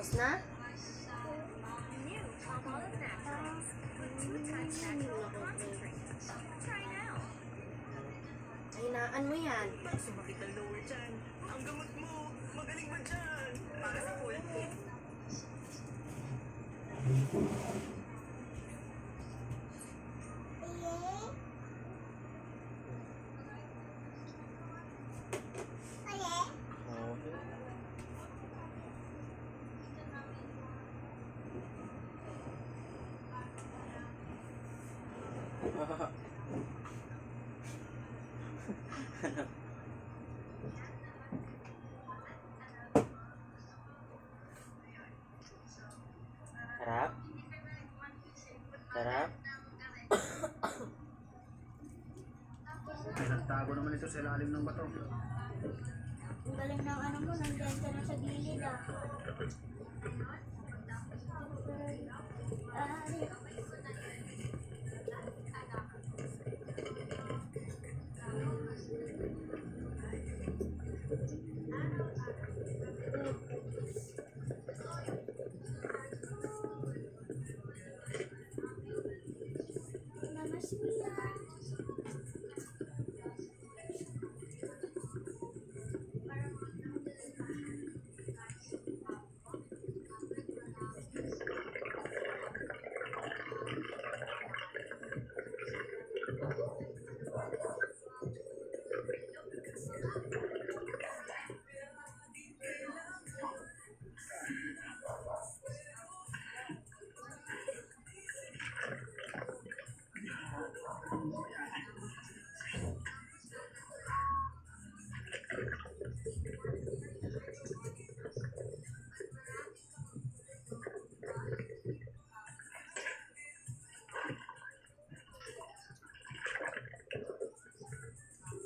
Tapos na? Hinaan mo yan. Sumakit ang lower chan. Ang gamot mo, magaling ba dyan? Para sa full kit. Harap. Harap. Ay, nagtago naman ito sa ilalim ng bato. Ang galing ng ano mo, nandiyan ka na sa gilid ah. Ay, namas niya.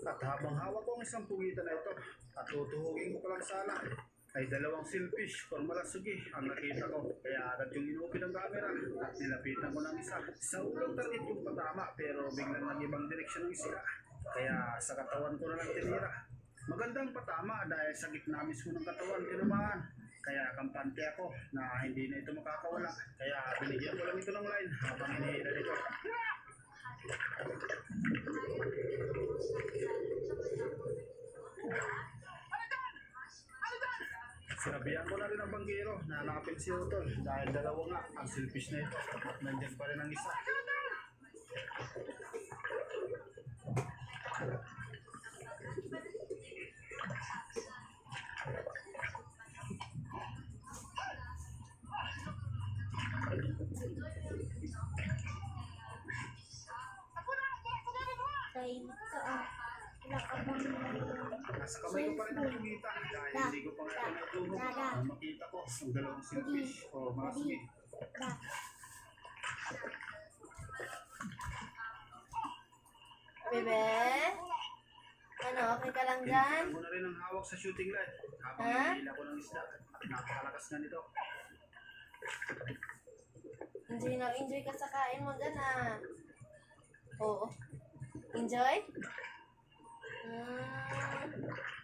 At habang hawak ko ang isang pugitan na ito, at tutuhugin ko pa lang sana, ay dalawang silfish or malasugi ang nakita ko. Kaya agad yung inupin ang camera at nilapitan ko ng isa. Sa unang target yung patama pero biglang nag-ibang direksyon ng isa. Kaya sa katawan ko na lang tinira. Magandang patama dahil sa gitna mismo ng katawan tinamaan. Kaya kampante ako na hindi na ito makakawala. Kaya binigyan ko lang ito ng line habang hinihila nito. Sinabihan ko na rin ang banggero na hanapin si Utol dahil dalawa nga ang silfish na ito at nandyan pa rin ang isa. Tahimik ka ah. Wala ka bang Nasa kamay ko pa rin ang pugita dahil hindi ko pa nga ito natulog na makita ko ang dalawang silfish o malasugi. ba? Bebe? Ano, okay ka lang dyan? Pinagyan ko na rin ang hawak sa shooting light habang Ha? hinihila ko ng isda at napakalakas na nito. Enjoy na enjoy ka sa kain mo dyan ah. Oo. Enjoy?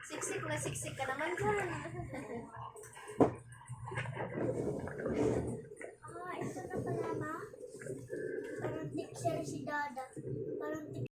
Siksik na siksik ka naman dyan. Ah, ito na pala ba? Parang teacher si Dada.